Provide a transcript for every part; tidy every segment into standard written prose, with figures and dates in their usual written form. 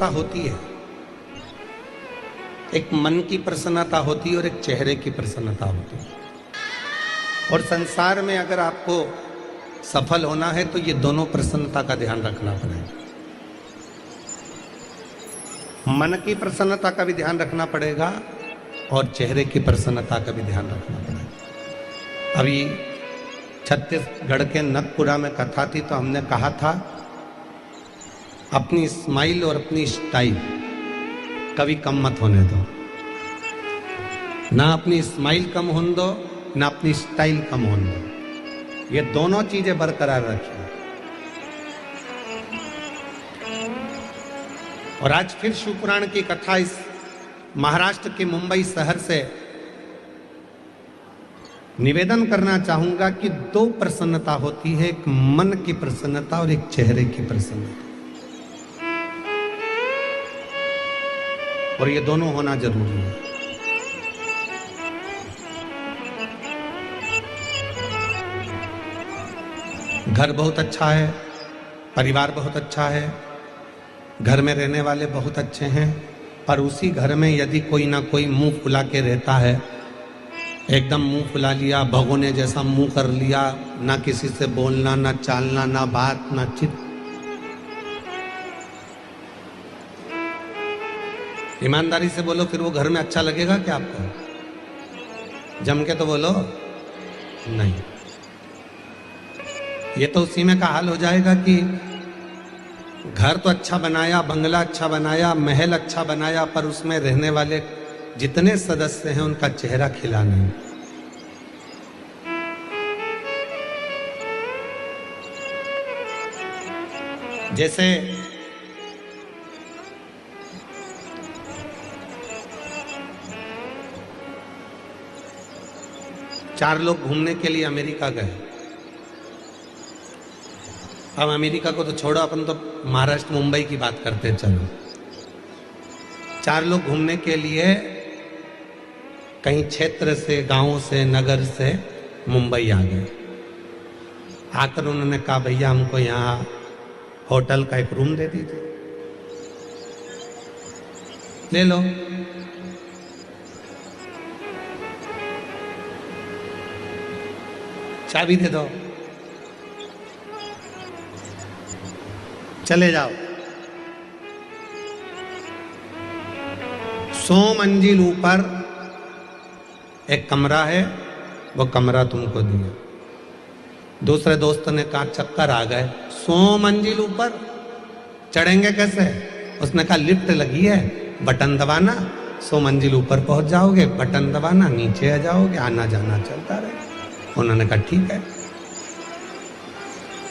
होती है, एक मन की प्रसन्नता होती है और एक चेहरे की प्रसन्नता होती है। और संसार में अगर आपको सफल होना है तो ये दोनों प्रसन्नता का ध्यान रखना पड़ेगा। मन की प्रसन्नता का भी ध्यान रखना पड़ेगा और चेहरे की प्रसन्नता का भी ध्यान रखना पड़ेगा। अभी छत्तीसगढ़ के नगपुरा में कथा थी तो हमने कहा था अपनी स्माइल और अपनी स्टाइल कभी कम मत होने दो। ना अपनी स्माइल कम होने दो, ना अपनी स्टाइल कम होने दो। ये दोनों चीजें बरकरार रखिए। और आज फिर शिवपुराण की कथा इस महाराष्ट्र के मुंबई शहर से निवेदन करना चाहूंगा कि दो प्रसन्नता होती है, एक मन की प्रसन्नता और एक चेहरे की प्रसन्नता, और ये दोनों होना जरूरी है। घर बहुत अच्छा है, परिवार बहुत अच्छा है, घर में रहने वाले बहुत अच्छे हैं, पर उसी घर में यदि कोई ना कोई मुंह फुला के रहता है, एकदम मुंह फुला लिया, भगोने जैसा मुंह कर लिया, ना किसी से बोलना, ना चालना, ना बात, ना चित, ईमानदारी से बोलो, फिर वो घर में अच्छा लगेगा क्या आपको? जम के तो बोलो नहीं। ये तो उसी में का हाल हो जाएगा कि घर तो अच्छा बनाया, बंगला अच्छा बनाया, महल अच्छा बनाया, पर उसमें रहने वाले जितने सदस्य हैं उनका चेहरा खिला नहीं। जैसे चार लोग घूमने के लिए अमेरिका गए। अब अमेरिका को तो छोड़ो, अपन तो महाराष्ट्र मुंबई की बात करते हैं। चलो, चार लोग घूमने के लिए कहीं क्षेत्र से, गांव से, नगर से मुंबई आ गए। आकर उन्होंने कहा भैया हमको यहाँ होटल का एक रूम दे दीजिए। ले लो। चाबी दे दो, चले जाओ। 100 मंजिल ऊपर एक कमरा है, वो कमरा तुमको दिया। दूसरे दोस्त ने कहा चक्कर आ गए, 100 मंजिल ऊपर चढ़ेंगे कैसे? उसने कहा लिफ्ट लगी है, बटन दबाना, 100 मंजिल ऊपर पहुंच जाओगे, बटन दबाना, नीचे आ जाओगे, आना जाना चलता रहेगा। उन्होंने कहा ठीक है।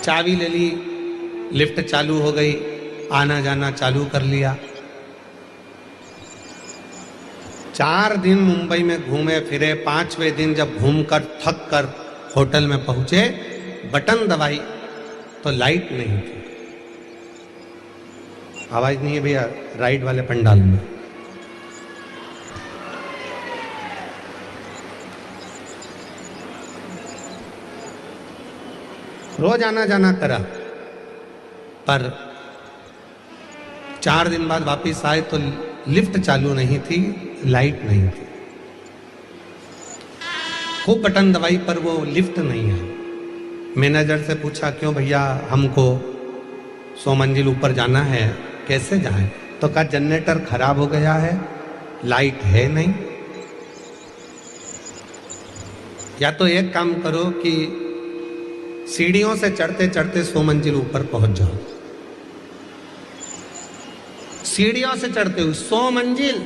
चाबी ले ली, लिफ्ट चालू हो गई, आना जाना चालू कर लिया। 4 दिन मुंबई में घूमे फिरे। 5वें दिन जब घूमकर थक कर होटल में पहुंचे, बटन दबाई तो लाइट नहीं थी। आवाज नहीं है भैया राइट वाले पंडाल में। रोज आना जाना करा, पर 4 दिन बाद वापिस आए तो लिफ्ट चालू नहीं थी, लाइट नहीं थी। खूब बटन दबाई पर वो लिफ्ट नहीं आई। मैनेजर से पूछा क्यों भैया, हमको 100 मंजिल ऊपर जाना है, कैसे जाएं? तो कहा जनरेटर खराब हो गया है, लाइट है नहीं। या तो एक काम करो कि सीढ़ियों से चढ़ते चढ़ते 100 मंजिल ऊपर पहुंच जाओ। सीढ़ियों से चढ़ते हुए 100 मंजिल।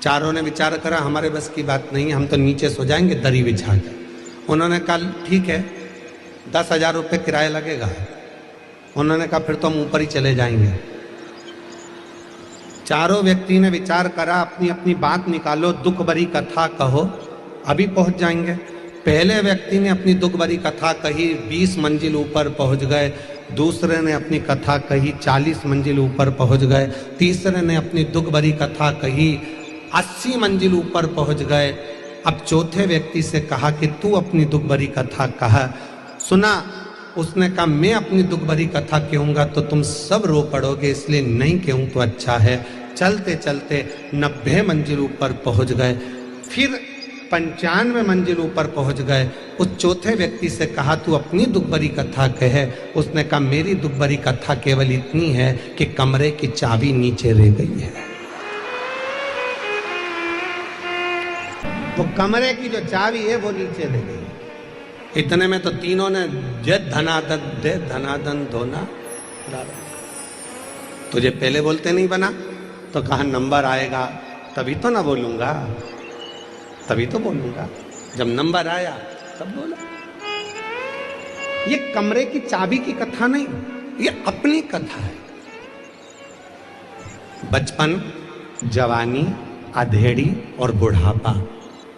चारों ने विचार करा हमारे बस की बात नहीं है, हम तो नीचे सो जाएंगे दरी बिछा के। उन्होंने कहा ठीक है, 10,000 रुपये किराया लगेगा। उन्होंने कहा फिर तो हम ऊपर ही चले जाएंगे। चारों व्यक्ति ने विचार करा, अपनी अपनी बात निकालो, दुख भरी कथा कहो, अभी पहुंच जाएंगे। पहले व्यक्ति ने अपनी दुख भरी कथा कही, 20 मंजिल ऊपर पहुंच गए। दूसरे ने अपनी कथा कही, 40 मंजिल ऊपर पहुंच गए। तीसरे ने अपनी दुख भरी कथा कही, 80 मंजिल ऊपर पहुंच गए। अब चौथे व्यक्ति से कहा कि तू अपनी दुख भरी कथा कहा। सुना उसने कहा मैं अपनी दुख भरी कथा कहूंगा तो तुम सब रो पड़ोगे, इसलिए नहीं कहूं तो अच्छा है। चलते चलते 90 मंजिल ऊपर पहुंच गए, फिर 95 मंजिल ऊपर पहुंच गए। उस चौथे व्यक्ति से कहा तू अपनी दुख भरी कथा कहे। उसने कहा मेरी दुख भरी कथा केवल इतनी है कि कमरे की चाबी नीचे रह गई है। वो कमरे की जो चाबी है वो नीचे रह गई। इतने में तो तीनों ने जय धनादन दे धनादन धोना, तुझे पहले बोलते नहीं बना तो कहा नंबर आएगा तभी तो ना बोलूंगा, तभी तो बोलूंगा। जब नंबर आया तब बोला। ये कमरे की चाबी की कथा नहीं, ये अपनी कथा है। बचपन, जवानी, अधेड़ी और बुढ़ापा,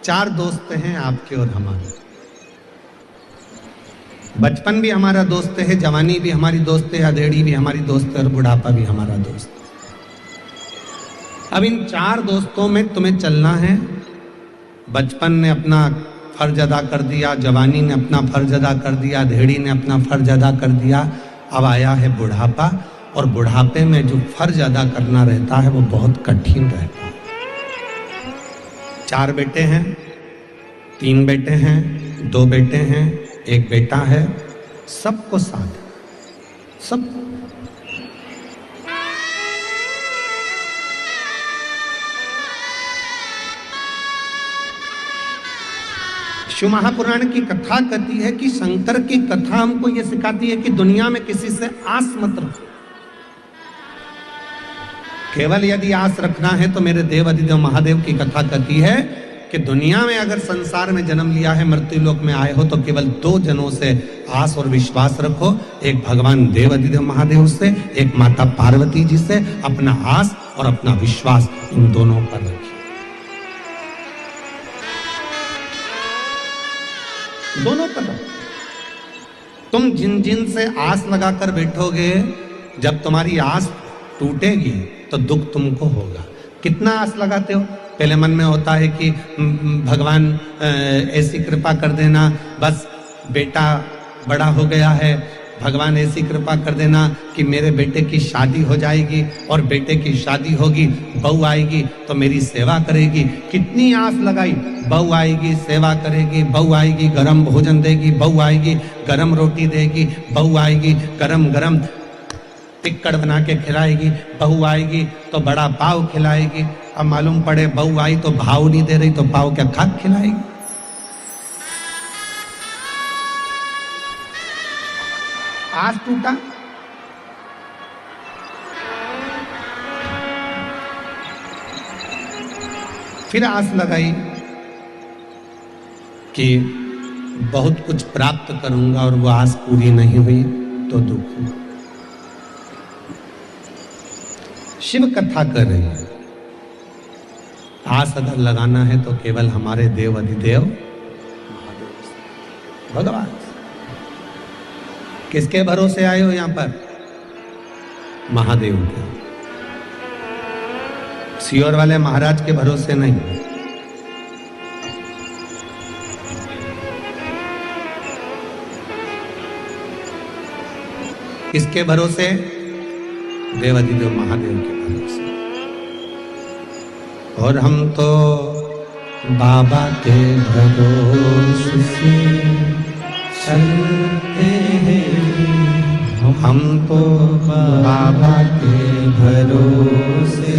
4 दोस्त हैं आपके और हमारे। बचपन भी हमारा दोस्त है, जवानी भी हमारी दोस्त है, अधेड़ी भी हमारी दोस्त है और बुढ़ापा भी हमारा दोस्त है। अब इन 4 दोस्तों में तुम्हें चलना है। बचपन ने अपना फर्ज अदा कर दिया, जवानी ने अपना फर्ज अदा कर दिया, अधेड़ी ने अपना फर्ज अदा कर दिया। अब आया है बुढ़ापा, और बुढ़ापे में जो फर्ज अदा करना रहता है वो बहुत कठिन रहता है। 4 बेटे हैं, 3 बेटे हैं, 2 बेटे हैं, 1 बेटा है, सबको साथ, सब शिव महापुराण की कथा कहती है कि शंकर की कथा हमको यह सिखाती है कि दुनिया में किसी से आस मत रखो। केवल यदि आस रखना है तो मेरे देव अधिदेव महादेव की कथा कहती है कि दुनिया में अगर संसार में जन्म लिया है, मृत्यु लोक में आए हो तो केवल 2 जनों से आस और विश्वास रखो। एक भगवान देव अधिदेव महादेव से, एक माता पार्वती जी से। अपना आस और अपना विश्वास इन दोनों पर रखिए। दोनों पर तुम जिन जिन से आस लगाकर बैठोगे, जब तुम्हारी आस टूटेगी तो दुख तुमको होगा। कितना आस लगाते हो? पहले मन में होता है कि भगवान ऐसी कृपा कर देना, बस बेटा बड़ा हो गया है, भगवान ऐसी कृपा कर देना कि मेरे बेटे की शादी हो जाएगी, और बेटे की शादी होगी, बहू आएगी तो मेरी सेवा करेगी। कितनी आस लगाई, बहू आएगी सेवा करेगी, बहू आएगी गरम भोजन देगी, बहू आएगी गरम रोटी देगी, बहू आएगी गरम गरम टिक्कड़ बना के खिलाएगी, बहू आएगी तो बड़ा पाव खिलाएगी। अब मालूम पड़े बहू आई तो भाव नहीं दे रही तो पाव क्या खाक खिलाएगी। आस टूटा, फिर आस लगाई कि बहुत कुछ प्राप्त करूंगा, और वो आस पूरी नहीं हुई तो दुख हुआ। शिव कथा कर रही है। आस अगर लगाना है तो केवल हमारे देव अधिदेव भगवान। किसके भरोसे आए हो यहां पर? महादेव के। सियोर वाले महाराज के भरोसे नहीं। किसके भरोसे? देव अधिदेव महादेव के भरोसे। और हम तो बाबा के भरोसे से चलते हैं, हम तो बाबा के भरोसे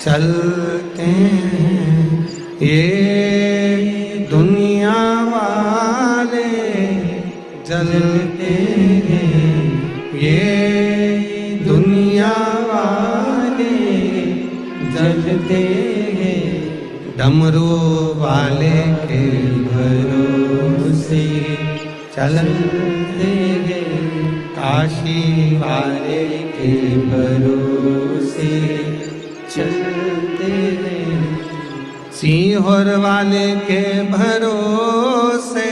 चलते हैं। ये दुनिया वाले जलते हैं, ये दुनिया वाले जलते हैं। डमरू वाले के भरोसे चलते हैं, काशी वाले के भरोसे चलते हैं, सीहोर वाले के भरोसे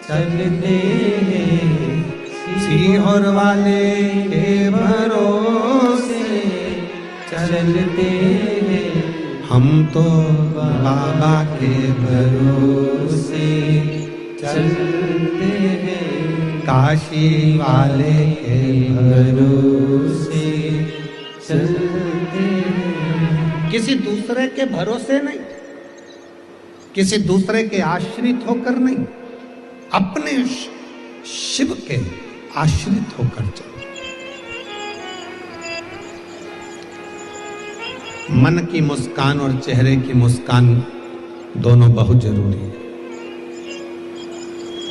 चलते हैं, सीहोर वाले के भरोसे चलते हैं। हम तो बाबा के भरोसे चलते हैं। काशी वाले के भरोसे चलते, किसी दूसरे के भरोसे नहीं, किसी दूसरे के आश्रित होकर नहीं, अपने शिव के आश्रित होकर चलो। मन की मुस्कान और चेहरे की मुस्कान दोनों बहुत जरूरी है,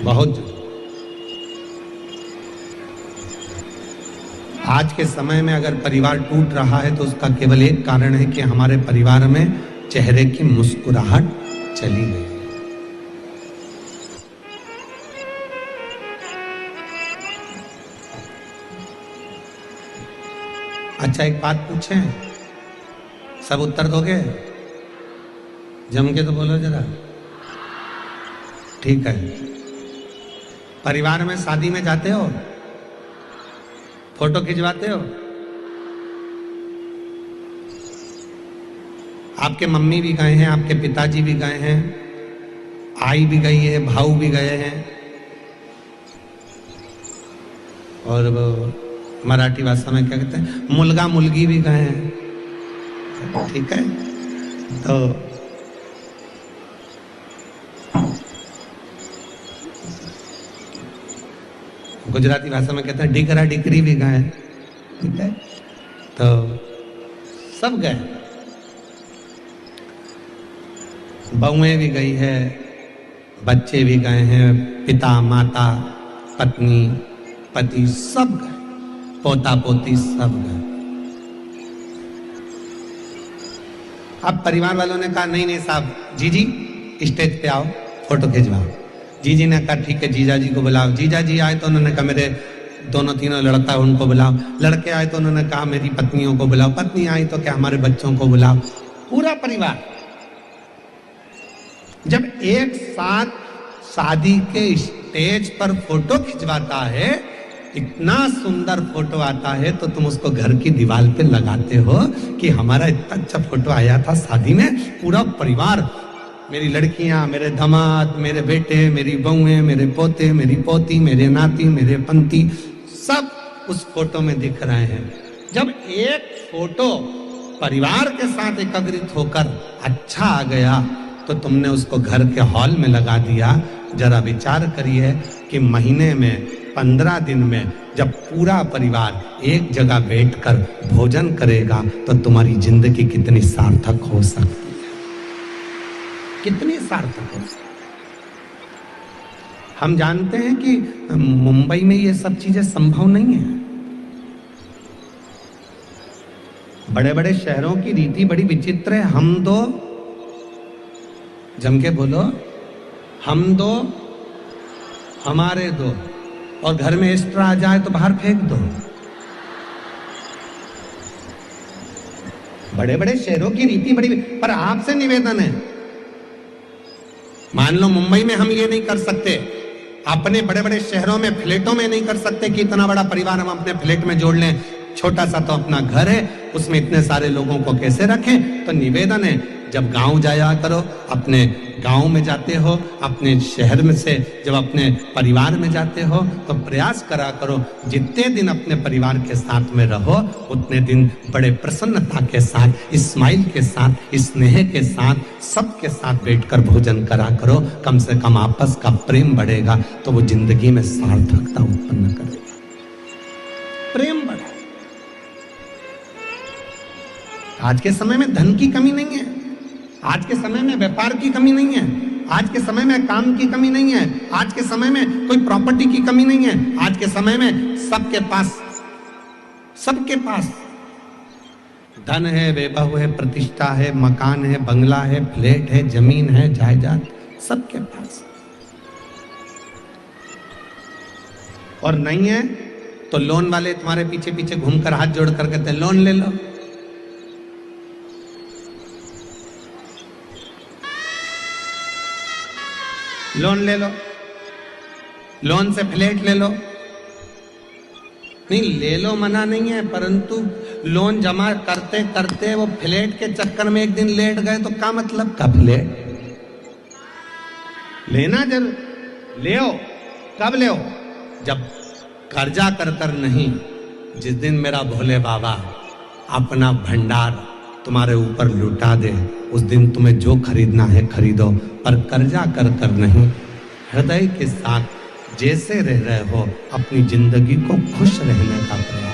बहुत जरूरी। आज के समय में अगर परिवार टूट रहा है तो उसका केवल एक कारण है कि हमारे परिवार में चेहरे की मुस्कुराहट चली गई। अच्छा, एक बात पूछें, सब उत्तर दोगे? जम के तो बोलो जरा। ठीक है, परिवार में शादी में जाते हो, फोटो खिंचवाते हो? आपके मम्मी भी गए हैं, आपके पिताजी भी गए हैं, आई भी गई है, भाऊ भी गए हैं, और वो मराठी भाषा में क्या कहते हैं, मुलगा मुलगी भी गए हैं। ठीक है, तो गुजराती भाषा में कहते हैं डिकरा डिकरी भी गए। ठीक है, तो सब गए, बहुएं भी गई है, बच्चे भी गए हैं, पिता माता पत्नी पति सब गए, पोता पोती सब गए। अब परिवार वालों ने कहा नहीं नहीं साहब, जीजी स्टेज पे आओ, फोटो खिंचवाओ। जीजी ने कहा ठीक है, जीजा जी को बुलाओ। जीजा जी आए तो उन्होंने कहा मेरे दोनों तीनों लड़का है उनको बुलाओ। लड़के आए तो उन्होंने कहा मेरी पत्नियों को बुलाओ। पत्नी आई तो क्या हमारे बच्चों को बुलाओ। पूरा परिवार जब एक साथ शादी के स्टेज पर फोटो खिंचवाता है, इतना सुंदर फोटो आता है, तो तुम उसको घर की दीवार पे लगाते हो कि हमारा इतना अच्छा फोटो आया था शादी में। पूरा परिवार, मेरी लड़कियां, मेरे दामाद, मेरे बेटे, मेरी बहुएं, मेरे पोते, मेरी पोती, मेरे नाती, मेरे पंती, सब उस फोटो में दिख रहे हैं। जब एक फोटो परिवार के साथ एकत्रित होकर अच्छा आ गया तो तुमने उसको घर के हॉल में लगा दिया। जरा विचार करिए कि महीने में 15 दिन में जब पूरा परिवार एक जगह बैठकर भोजन करेगा तो तुम्हारी जिंदगी कितनी सार्थक हो सकती है, कितनी सार्थक हो सकती। हम जानते हैं कि मुंबई में ये सब चीजें संभव नहीं है। बड़े बड़े शहरों की रीति बड़ी विचित्र है। हम दो, जम के बोलो, हम दो हमारे दो, और घर में एक्स्ट्रा आ जाए तो बाहर फेंक दो। बड़े बड़े शहरों की रीति बड़ी, पर आपसे निवेदन है, मान लो मुंबई में हम ये नहीं कर सकते, अपने बड़े बड़े शहरों में फ्लैटों में नहीं कर सकते कि इतना बड़ा परिवार हम अपने फ्लैट में जोड़ लें। छोटा सा तो अपना घर है, उसमें इतने सारे लोगों को कैसे रखें। तो निवेदन है, जब गांव जाया करो, अपने गांव में जाते हो, अपने शहर में से जब अपने परिवार में जाते हो तो प्रयास करा करो जितने दिन अपने परिवार के साथ में रहो उतने दिन बड़े प्रसन्नता के साथ, स्माइल के साथ, स्नेह के साथ, सबके साथ बैठकर भोजन करा करो। कम से कम आपस का प्रेम बढ़ेगा तो वो जिंदगी में सार्थकता उत्पन्न करेगा, प्रेम बढ़ेगा। आज के समय में धन की कमी नहीं है, आज के समय में व्यापार की कमी नहीं है, आज के समय में काम की कमी नहीं है, आज के समय में कोई प्रॉपर्टी की कमी नहीं है। आज के समय में सबके पास धन है, वैभव है, प्रतिष्ठा है, मकान है, बंगला है, फ्लैट है, जमीन है, जायदाद, सबके पास। और नहीं है तो लोन वाले तुम्हारे पीछे पीछे घूमकर हाथ जोड़कर कहते हैं लोन ले लो। लोन ले लो, लोन से फ्लैट ले लो। नहीं, ले लो मना नहीं है, परंतु लोन जमा करते करते वो फ्लैट के चक्कर में एक दिन लेट गए तो क्या मतलब का फ्लैट लेना। जरूर ले, कब ले, जब कर्जा कर कर नहीं, जिस दिन मेरा भोले बाबा अपना भंडार तुम्हारे ऊपर लुटा दे, उस दिन तुम्हें जो खरीदना है खरीदो, पर कर्जा कर कर नहीं। हृदय के साथ जैसे रह रहे हो अपनी जिंदगी को खुश रहने का प्रयास